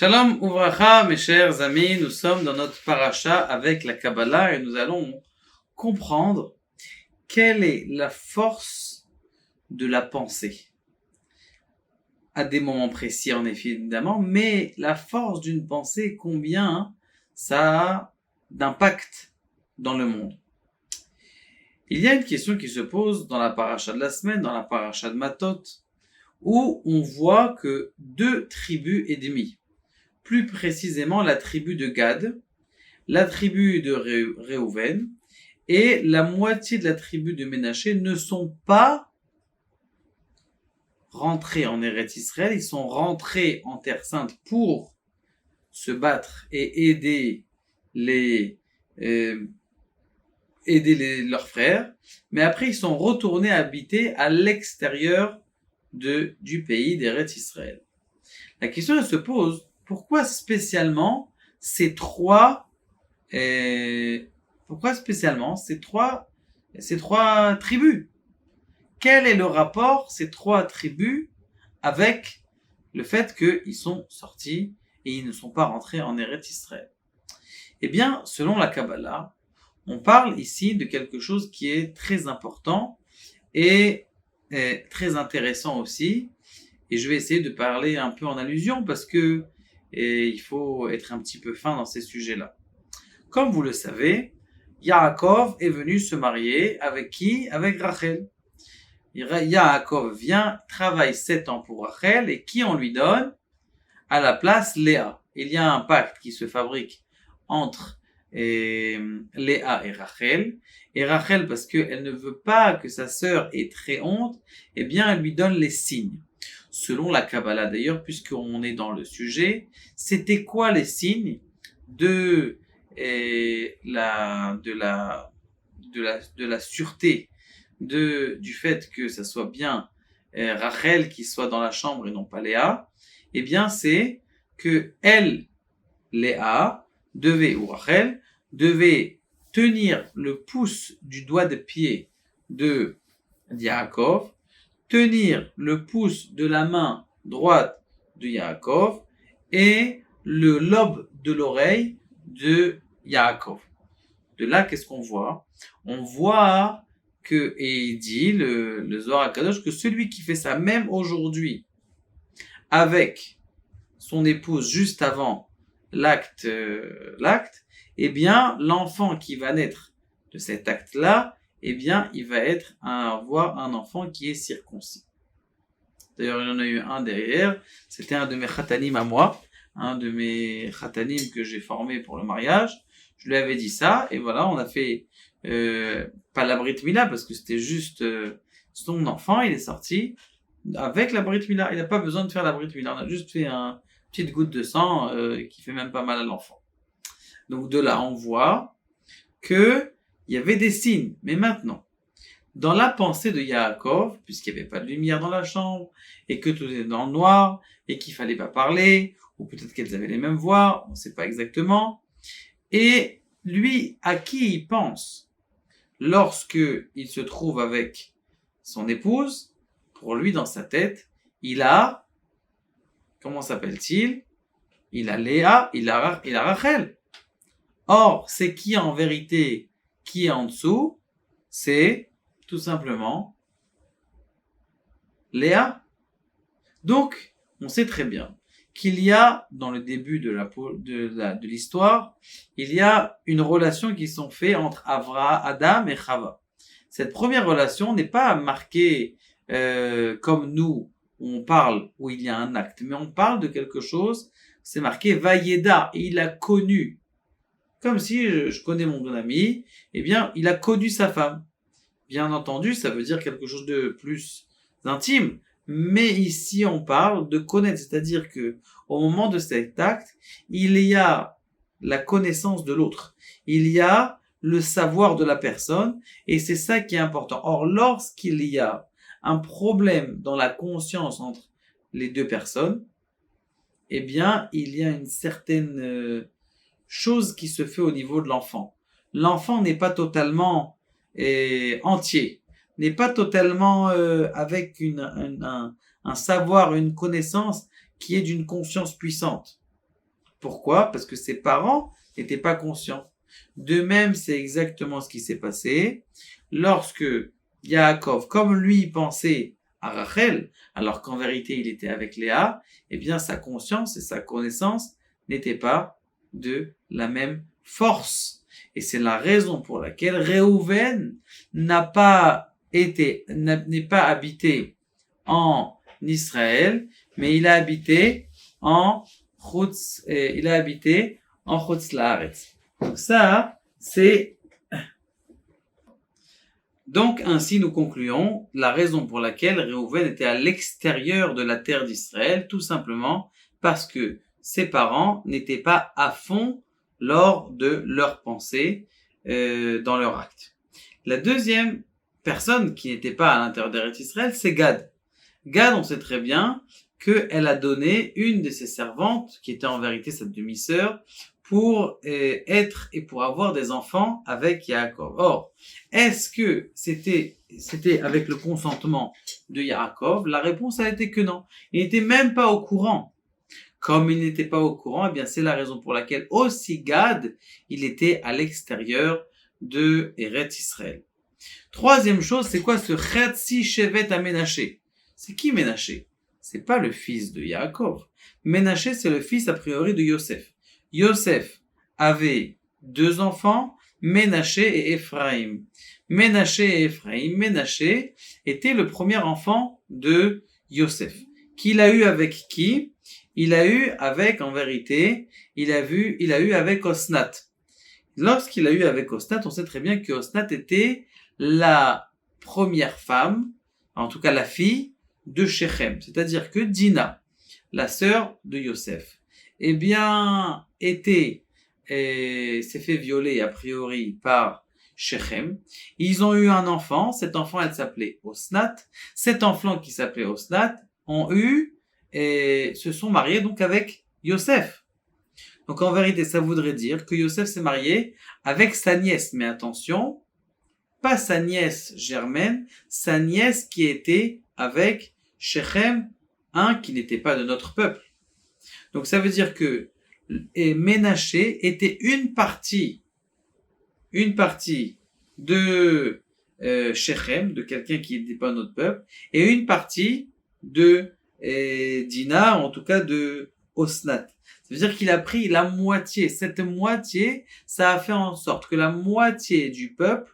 Shalom Uvracha, mes chers amis, nous sommes dans notre paracha avec la Kabbalah et nous allons comprendre quelle est la force de la pensée. À des moments précis en effet évidemment, mais la force d'une pensée, combien ça a d'impact dans le monde. Il y a une question qui se pose dans la paracha de la semaine, dans la paracha de Matot, où on voit que 2 tribus et demie, plus précisément la tribu de Gad, la tribu de Réhouven et la moitié de la tribu de Ménaché ne sont pas rentrés en Eretz Israël, ils sont rentrés en Terre Sainte pour se battre et aider leurs frères, mais après ils sont retournés habiter à l'extérieur du pays d'Eretz Israël. La question elle se pose, pourquoi spécialement ces trois tribus? Quel est le rapport ces 3 tribus avec le fait qu'ils sont sortis et ils ne sont pas rentrés en Eretz Israël? Eh bien, selon la Kabbalah, on parle ici de quelque chose qui est très important et très intéressant aussi. Et je vais essayer de parler un peu en allusion parce que il faut être un petit peu fin dans ces sujets-là. Comme vous le savez, Yaakov est venu se marier avec qui? Avec Rachel. Yaakov vient, travaille 7 ans pour Rachel et qui on lui donne? À la place Léa. Il y a un pacte qui se fabrique entre Léa et Rachel. Et Rachel, parce qu'elle ne veut pas que sa sœur ait très honte, eh bien elle lui donne les signes. Selon la Kabbalah d'ailleurs, puisqu'on est dans le sujet, c'était quoi les signes de la sûreté, du fait que ça soit bien Rachel qui soit dans la chambre et non pas Léa? Eh bien c'est que elle, Léa, ou Rachel, devait tenir le pouce du doigt de pied de Yaakov, tenir le pouce de la main droite de Yaakov et le lobe de l'oreille de Yaakov. De là, qu'est-ce qu'on voit? On voit que, et il dit, le Zohar HaKadosh, que celui qui fait ça même aujourd'hui avec son épouse juste avant l'acte, eh bien, l'enfant qui va naître de cet acte-là, eh bien, il va avoir un enfant qui est circoncis. D'ailleurs, il y en a eu un derrière, c'était un de mes khatanim à moi, un de mes khatanim que j'ai formé pour le mariage. Je lui avais dit ça, et voilà, on a fait, pas la Brit Mila, parce que c'était juste son enfant, il est sorti avec la Brit Mila. Il n'a pas besoin de faire la Brit Mila, on a juste fait une petite goutte de sang qui fait même pas mal à l'enfant. Donc de là, on voit que il y avait des signes. Mais maintenant, dans la pensée de Yaakov, puisqu'il n'y avait pas de lumière dans la chambre, et que tout était dans le noir, et qu'il fallait pas parler, ou peut-être qu'elles avaient les mêmes voix, on ne sait pas exactement. Et lui, à qui il pense lorsque il se trouve avec son épouse? Pour lui, dans sa tête, il a, comment s'appelle-t-il? Il a Léa, il a Rachel. Or, c'est qui en vérité qui est en dessous? C'est tout simplement Léa. Donc, on sait très bien qu'il y a, dans le début de l'histoire, il y a une relation qui sont faites entre Adam et Chava. Cette première relation n'est pas marquée comme nous, où on parle, où il y a un acte, mais on parle de quelque chose, c'est marqué Vayeda, et il a connu. Comme si je connais mon bon ami, eh bien, il a connu sa femme. Bien entendu, ça veut dire quelque chose de plus intime. Mais ici, on parle de connaître, c'est-à-dire que au moment de cet acte, il y a la connaissance de l'autre. Il y a le savoir de la personne, et c'est ça qui est important. Or, lorsqu'il y a un problème dans la conscience entre les 2 personnes, eh bien, il y a une certaine chose qui se fait au niveau de l'enfant. L'enfant n'est pas totalement entier, n'est pas totalement avec un savoir, une connaissance qui est d'une conscience puissante. Pourquoi? Parce que ses parents n'étaient pas conscients. De même, c'est exactement ce qui s'est passé lorsque Yaakov, comme lui, pensait à Rachel, alors qu'en vérité, il était avec Léa, eh bien, sa conscience et sa connaissance n'étaient pas de la même force. Et c'est la raison pour laquelle Réhouven n'est pas habité en Israël, mais il a habité en Chutz Laaretz. Donc ça, c'est donc ainsi nous concluons la raison pour laquelle Réhouven était à l'extérieur de la terre d'Israël, tout simplement parce que ses parents n'étaient pas à fond lors de leurs pensées, dans leur acte. La deuxième personne qui n'était pas à l'intérieur d'Eretz Israël, c'est Gad. Gad, on sait très bien qu'elle a donné une de ses servantes, qui était en vérité sa demi-sœur, pour être et pour avoir des enfants avec Yaakov. Or, est-ce que c'était avec le consentement de Yaakov? La réponse a été que non. Il n'était même pas au courant. Comme il n'était pas au courant, eh bien c'est la raison pour laquelle aussi Gad, il était à l'extérieur de Eretz Israël. Troisième chose, c'est quoi ce Chatsi Shevet à Ménaché? C'est qui Ménaché? C'est pas le fils de Yaakov. Ménaché, c'est le fils a priori de Yosef. Yosef avait deux enfants, Ménaché et Ephraim. Ménaché et Ephraim. Ménaché était le premier enfant de Yosef. Qu'il a eu avec qui? Il a eu avec, en vérité, il a eu avec Osnat. Lorsqu'il a eu avec Osnat, on sait très bien que Osnat était la première femme, en tout cas la fille de Shechem. C'est-à-dire que Dina, la sœur de Yosef, eh bien, s'est fait violer a priori par Shechem. Ils ont eu un enfant. Cet enfant, elle s'appelait Osnat. Cet enfant qui s'appelait Osnat se sont mariés donc avec Yosef. Donc en vérité, ça voudrait dire que Yosef s'est marié avec sa nièce. Mais attention, pas sa nièce germaine, sa nièce qui était avec Shechem, qui n'était pas de notre peuple. Donc ça veut dire que Ménaché était une partie de Shechem, de quelqu'un qui n'était pas notre peuple, et une partie de Dina, en tout cas de Osnat. Ça veut dire qu'il a pris la moitié. Cette moitié, ça a fait en sorte que la moitié du peuple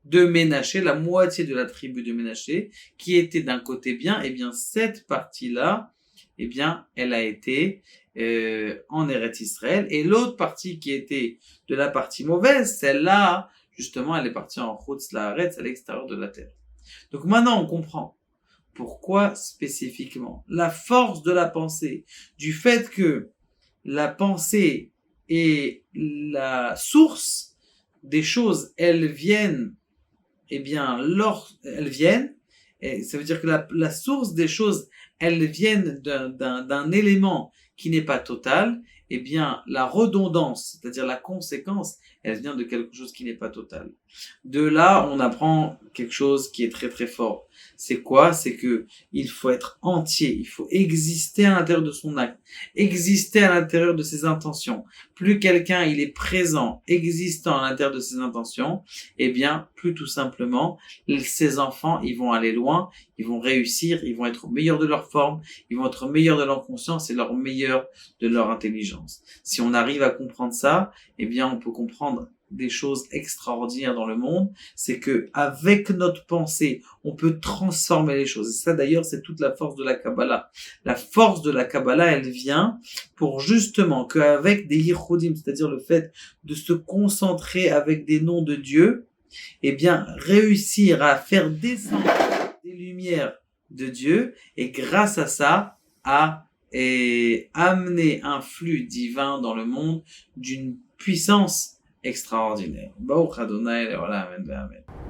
de Ménaché, la moitié de la tribu de Ménaché, qui était d'un côté bien, eh bien cette partie-là, eh bien elle a été en Eretz Israël, et l'autre partie qui était de la partie mauvaise, celle-là, justement, elle est partie en Chutz Laaretz, à l'extérieur de la terre. Donc maintenant on comprend pourquoi spécifiquement la force de la pensée, du fait que la pensée est la source des choses, elles viennent, eh bien, elles viennent, et ça veut dire que la source des choses, elles viennent d'un élément qui n'est pas total, eh bien, la redondance, c'est-à-dire la conséquence, elle vient de quelque chose qui n'est pas total. De là, on apprend quelque chose qui est très très fort. C'est quoi? C'est que il faut être entier, il faut exister à l'intérieur de son acte, exister à l'intérieur de ses intentions. Plus quelqu'un, il est présent, existant à l'intérieur de ses intentions, eh bien, plus tout simplement, ses enfants, ils vont aller loin, ils vont réussir, ils vont être au meilleur de leur forme, ils vont être au meilleur de leur conscience et leur meilleur de leur intelligence. Si on arrive à comprendre ça, eh bien, on peut comprendre des choses extraordinaires dans le monde. C'est que avec notre pensée, on peut transformer les choses. Et ça, d'ailleurs, c'est toute la force de la Kabbalah. La force de la Kabbalah, elle vient pour justement qu'avec des yichudim, c'est-à-dire le fait de se concentrer avec des noms de Dieu, eh bien, réussir à faire descendre des lumières de Dieu, et grâce à ça, à amener un flux divin dans le monde d'une puissance extraordinaire. Baruch Adonai, Amen, Amen.